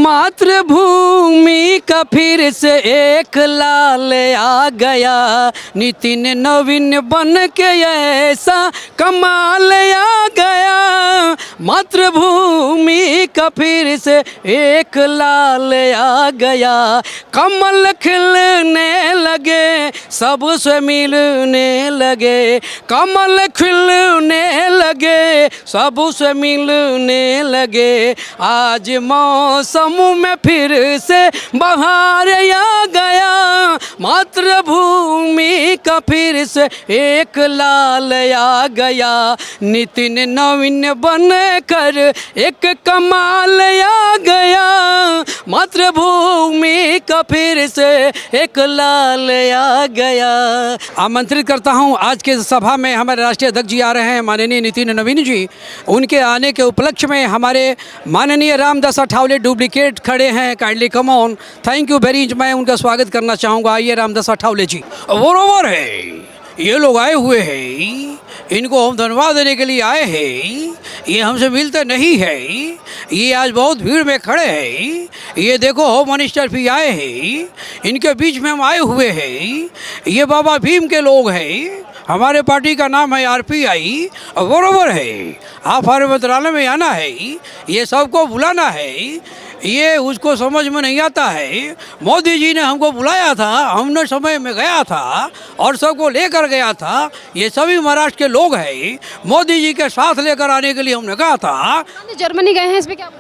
मातृभूमि का फिर से एक लाल आ गया, नितिन नवीन बन के ऐसा कमाल आ गया। मातृभूमि का फिर से एक लाल आ गया, कमल खिलने लगे सबसे मिलने लगे, कमल खिलने लगे सबसे मिलने लगे। आज मौसम में फिर से बहार आ गया, मातृभूमि का फिर से एक लाल आ गया, नितिन नवीन बन कर एक कमाल आ गया। मातृभूमि का फिर से एक लाल आ गया। आमंत्रित करता हूं, आज के सभा में हमारे राष्ट्रीय अध्यक्ष जी आ रहे हैं, माननीय नितिन नवीन जी। उनके आने के उपलक्ष्य में हमारे माननीय रामदास अठावले डुप्लीकेट खड़े हैं, kindly come on. Thank you very much. मैं उनका स्वागत करना चाहूँगा। आइए रामदास अठावले जी। बरोबर है, ये लोग आए हुए हैं, इनको हम धन्यवाद देने के लिए आए हैं। ये हमसे मिलते नहीं है, ये आज बहुत भीड़ में खड़े हैं। ये देखो होम मिनिस्टर भी आए हैं, इनके बीच में हम आए हुए हैं। ये बाबा भीम के लोग हैं, हमारे पार्टी का नाम है RPI। बरोबर है, आप हमारे मंत्रालय में आना है, ये सबको बुलाना है, ये उसको समझ में नहीं आता है। मोदी जी ने हमको बुलाया था, हमने समय में गया था और सबको लेकर गया था। ये सभी महाराष्ट्र के लोग हैं, मोदी जी के साथ लेकर आने के लिए हमने कहा था। जर्मनी गए हैं, इसमें क्या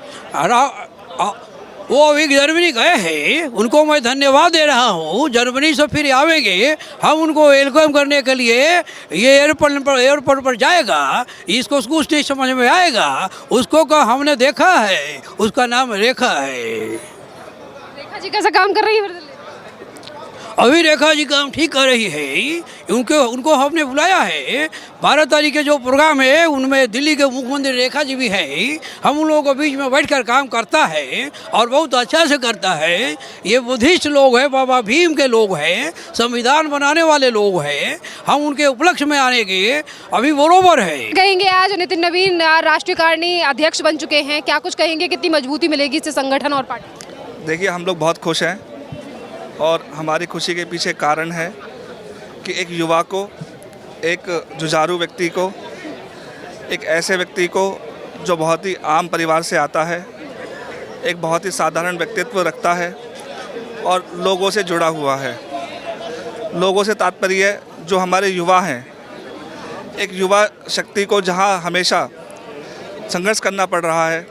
वो अभी जर्मनी गए हैं, उनको मैं धन्यवाद दे रहा हूँ। जर्मनी से फिर आवेंगे, हम उनको वेलकम करने के लिए ये एयरपोर्ट पर जाएगा। इसको कुछ नहीं समझ में आएगा, उसको का हमने देखा है, उसका नाम रेखा है। रेखा जी कैसा काम कर रही है? अभी रेखा जी काम ठीक कर रही है, उनको हमने बुलाया है। 12 तारीख के जो प्रोग्राम है उनमें दिल्ली के मुख्यमंत्री रेखा जी भी है। हम उन लोगों के बीच में बैठकर काम करता है और बहुत अच्छा से करता है। ये बुद्धिस्ट लोग हैं, बाबा भीम के लोग हैं, संविधान बनाने वाले लोग हैं। हम उनके उपलक्ष्य में आने के अभी बरोबर है। कहेंगे आज नितिन नवीन राष्ट्रीय कार्यकारिणी अध्यक्ष बन चुके हैं, क्या कुछ कहेंगे, कितनी मजबूती मिलेगी इससे संगठन और पार्टी? देखिए, हम लोग बहुत खुश हैं और हमारी खुशी के पीछे कारण है कि एक युवा को, एक जुझारू व्यक्ति को, एक ऐसे व्यक्ति को जो बहुत ही आम परिवार से आता है, एक बहुत ही साधारण व्यक्तित्व रखता है और लोगों से जुड़ा हुआ है। लोगों से तात्पर्य जो हमारे युवा हैं, एक युवा शक्ति को जहां हमेशा संघर्ष करना पड़ रहा है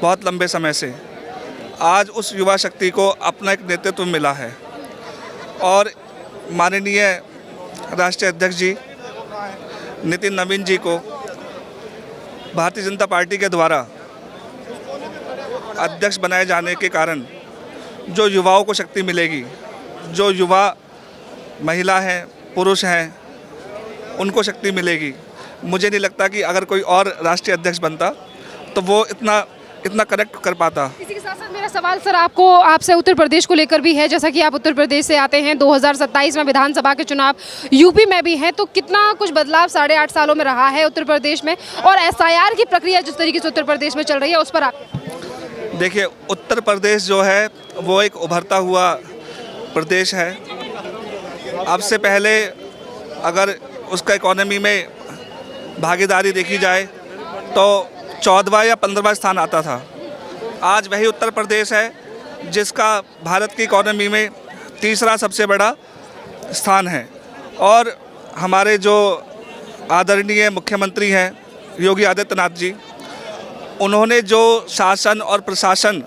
बहुत लंबे समय से, आज उस युवा शक्ति को अपना एक नेतृत्व मिला है। और माननीय राष्ट्रीय अध्यक्ष जी नितिन नवीन जी को भारतीय जनता पार्टी के द्वारा अध्यक्ष बनाए जाने के कारण जो युवाओं को शक्ति मिलेगी, जो युवा महिला हैं, पुरुष हैं, उनको शक्ति मिलेगी। मुझे नहीं लगता कि अगर कोई और राष्ट्रीय अध्यक्ष बनता तो वो इतना करेक्ट कर पाता। इसी के साथ साथ मेरा सवाल सर आपसे उत्तर प्रदेश को लेकर भी है। जैसा कि आप उत्तर प्रदेश से आते हैं, 2027 में विधानसभा के चुनाव यूपी में भी हैं, तो कितना कुछ बदलाव 8.5 सालों में रहा है उत्तर प्रदेश में, और SIR की प्रक्रिया जिस तरीके से उत्तर प्रदेश में चल रही है उस पर आप? देखिए, उत्तर प्रदेश जो है वो एक उभरता हुआ प्रदेश है। अब से पहले अगर उसका इकोनॉमी में भागीदारी देखी जाए तो 14वां या 15वां स्थान आता था। आज वही उत्तर प्रदेश है जिसका भारत की इकोनॉमी में तीसरा सबसे बड़ा स्थान है। और हमारे जो आदरणीय मुख्यमंत्री हैं योगी आदित्यनाथ जी, उन्होंने जो शासन और प्रशासन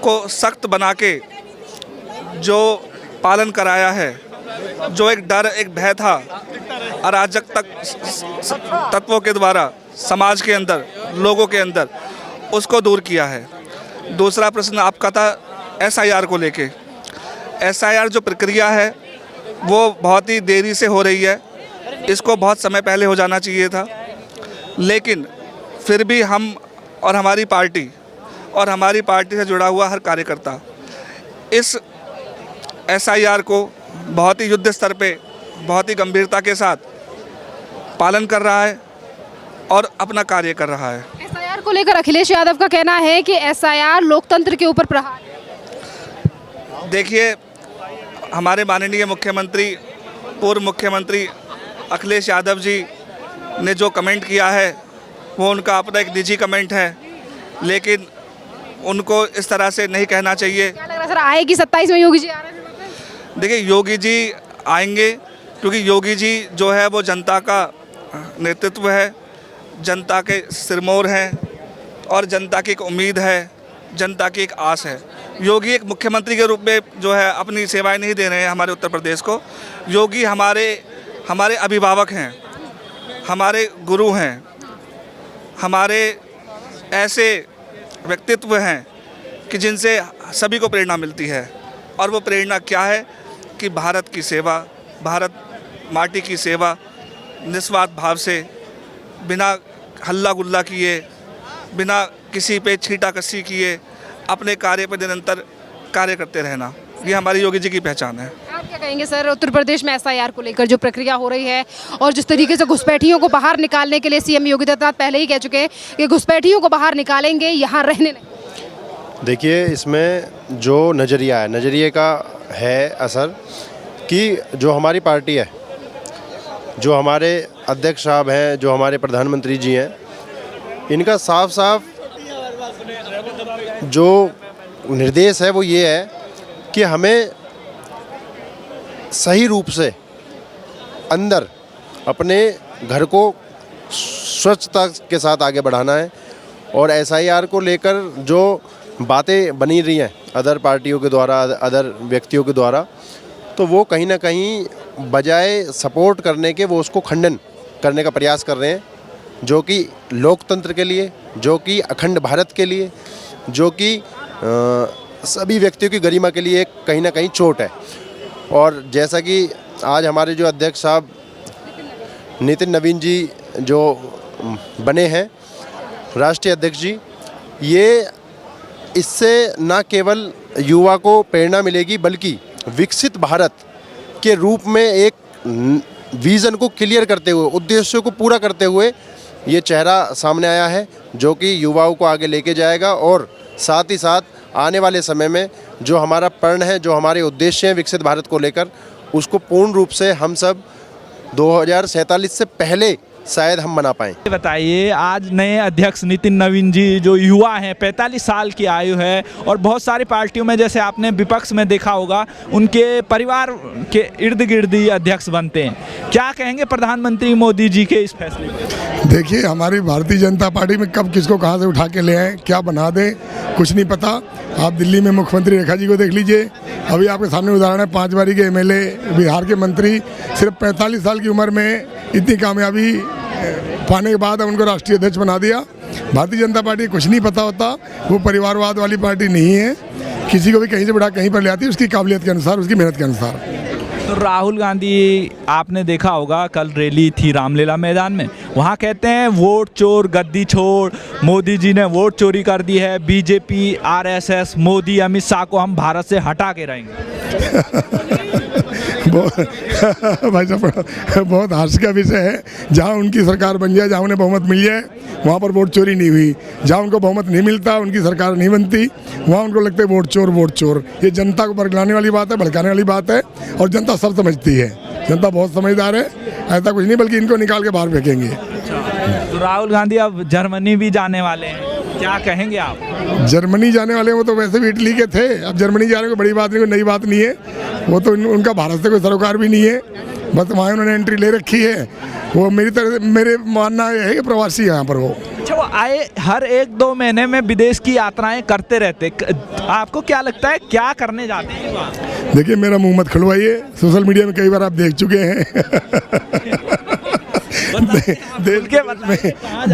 को सख्त बना के जो पालन कराया है, जो एक डर, एक भय था अराजक तत्वों के द्वारा समाज के अंदर, लोगों के अंदर, उसको दूर किया है। दूसरा प्रश्न आपका था SIR को लेके। SIR जो प्रक्रिया है वो बहुत ही देरी से हो रही है, इसको बहुत समय पहले हो जाना चाहिए था, लेकिन फिर भी हम और हमारी पार्टी से जुड़ा हुआ हर कार्यकर्ता इस SIR को बहुत ही युद्ध स्तर पे, बहुत ही गंभीरता के साथ पालन कर रहा है और अपना कार्य कर रहा है। को लेकर अखिलेश यादव का कहना है कि एसआईआर लोकतंत्र के ऊपर प्रहार है। देखिए, हमारे माननीय मुख्यमंत्री, पूर्व मुख्यमंत्री अखिलेश यादव जी ने जो कमेंट किया है वो उनका अपना एक निजी कमेंट है, लेकिन उनको इस तरह से नहीं कहना चाहिए। क्या लग रहा है सर, आएगी 27 में योगी जी आ रहे हैं? देखिए, योगी जी आएंगे क्योंकि योगी जी जो है वो जनता का नेतृत्व है, जनता के सिरमौर हैं और जनता की एक उम्मीद है, जनता की एक आस है। योगी एक मुख्यमंत्री के रूप में जो है अपनी सेवाएं नहीं दे रहे हैं हमारे उत्तर प्रदेश को। योगी हमारे अभिभावक हैं, हमारे गुरु हैं, हमारे ऐसे व्यक्तित्व हैं कि जिनसे सभी को प्रेरणा मिलती है। और वो प्रेरणा क्या है कि भारत की सेवा, भारत माटी की सेवा निस्वार्थ भाव से, बिना हल्ला गुल्ला किए, बिना किसी पे छीटा कसी किए, अपने कार्य पर निरंतर कार्य करते रहना, ये हमारी योगी जी की पहचान है। आप क्या कहेंगे सर, उत्तर प्रदेश में एसआईआर को लेकर जो प्रक्रिया हो रही है और जिस तरीके से घुसपैठियों को बाहर निकालने के लिए सीएम योगी आदित्यनाथ पहले ही कह चुके हैं कि घुसपैठियों को बाहर निकालेंगे, यहाँ रहने नहीं। देखिए, इसमें जो नज़रिया है, नज़रिए का है असर कि जो हमारी पार्टी है, जो हमारे अध्यक्ष साहब हैं, जो हमारे प्रधानमंत्री जी हैं, इनका साफ साफ जो निर्देश है वो ये है कि हमें सही रूप से अंदर अपने घर को स्वच्छता के साथ आगे बढ़ाना है। और एसआईआर को लेकर जो बातें बनी रही हैं अदर पार्टियों के द्वारा, अदर व्यक्तियों के द्वारा, तो वो कहीं ना कहीं बजाय सपोर्ट करने के वो उसको खंडन करने का प्रयास कर रहे हैं, जो कि लोकतंत्र के लिए, जो कि अखंड भारत के लिए, जो कि सभी व्यक्तियों की गरिमा के लिए कहीं ना कहीं चोट है। और जैसा कि आज हमारे जो अध्यक्ष साहब नितिन नवीन जी जो बने हैं राष्ट्रीय अध्यक्ष जी, ये इससे न केवल युवा को प्रेरणा मिलेगी बल्कि विकसित भारत के रूप में एक विज़न को क्लियर करते हुए, उद्देश्यों को पूरा करते हुए ये चेहरा सामने आया है, जो कि युवाओं को आगे लेके जाएगा। और साथ ही साथ आने वाले समय में जो हमारा प्रण है, जो हमारे उद्देश्य हैं विकसित भारत को लेकर, उसको पूर्ण रूप से हम सब 2047 से पहले शायद हम मना पाएँ। बताइए, आज नए अध्यक्ष नितिन नवीन जी जो युवा हैं, 45 साल की आयु है और बहुत सारी पार्टियों में, जैसे आपने विपक्ष में देखा होगा, उनके परिवार के इर्द गिर्द ही अध्यक्ष बनते हैं। क्या कहेंगे प्रधानमंत्री मोदी जी के इस फैसले पर? देखिए, हमारी भारतीय जनता पार्टी में कब किसको कहाँ से उठा के ले आए, क्या बना दें, कुछ नहीं पता। आप दिल्ली में मुख्यमंत्री रेखा जी को देख लीजिए, अभी आपके सामने उदाहरण है, 5 बारी के एमएलए, बिहार के मंत्री, सिर्फ 45 साल की उम्र में इतनी कामयाबी पाने के बाद उनको राष्ट्रीय अध्यक्ष बना दिया। भारतीय जनता पार्टी कुछ नहीं पता होता, वो परिवारवाद वाली पार्टी नहीं है, किसी को भी कहीं से बढ़ा कहीं पर ले आती है उसकी काबिलियत के अनुसार, उसकी मेहनत के अनुसार। तो राहुल गांधी, आपने देखा होगा कल रैली थी रामलीला मैदान में, वहाँ कहते हैं वोट चोर गद्दी छोड़, मोदी जी ने वोट चोरी कर दी है, बीजेपी, आरएसएस, मोदी, अमित शाह को हम भारत से हटा के रहेंगे। भाई साहब, बहुत हर्ष का विषय है। जहाँ उनकी सरकार बन जाए, जहाँ उन्हें बहुमत मिल जाए, वहाँ पर वोट चोरी नहीं हुई। जहाँ उनको बहुमत नहीं मिलता, उनकी सरकार नहीं बनती, वहाँ उनको लगता है वोट चोर वोट चोर। ये जनता को भड़काने वाली बात है, भड़काने वाली बात है, और जनता सब समझती है। जनता बहुत समझदार है, ऐसा कुछ नहीं, बल्कि इनको निकाल के बाहर फेंकेंगे। तो राहुल गांधी अब जर्मनी भी जाने वाले हैं, क्या कहेंगे आप? जर्मनी जाने वाले हैं, वो तो वैसे भी इटली के थे, अब जर्मनी जा रहे हैं, कोई बड़ी बात नहीं, कोई नई बात नहीं है। वो तो उनका भारत से कोई सरोकार भी नहीं है, बस वहाँ उन्होंने एंट्री ले रखी है। वो मेरे मानना है कि प्रवासी यहाँ पर वो। अच्छा, वो आए हर 1-2 महीने में विदेश की यात्राएं करते रहते, आपको क्या लगता है क्या करने जाते हैं? देखिए, मेरा मुंह मत खुलवाइए, सोशल मीडिया में कई बार आप देख चुके हैं।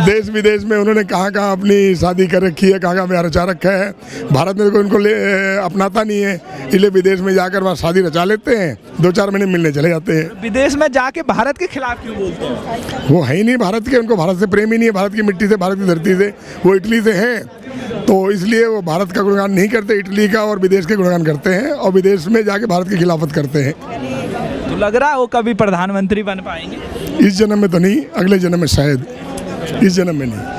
देश विदेश में उन्होंने कहाँ अपनी शादी कर रखी है, कहाँ ब्याह रचा रखा है। भारत में तो उनको अपनाता नहीं है, इसलिए विदेश में जाकर वहाँ शादी रचा लेते हैं, 2-4 महीने मिलने चले जाते हैं। विदेश में जाके भारत के खिलाफ क्यों बोलते हैं? वो है ही नहीं भारत के, उनको भारत से प्रेम ही नहीं है, भारत की मिट्टी से, भारत की धरती से। वो इटली से है, तो इसलिए वो भारत का गुणगान नहीं करते, इटली का और विदेश के गुणगान करते हैं, और विदेश में जाके भारत की खिलाफत करते हैं। तो लग रहा है वो कभी प्रधानमंत्री बन पाएंगे? इस जन्म में तो नहीं, अगले जन्म में शायद, इस जन्म में नहीं।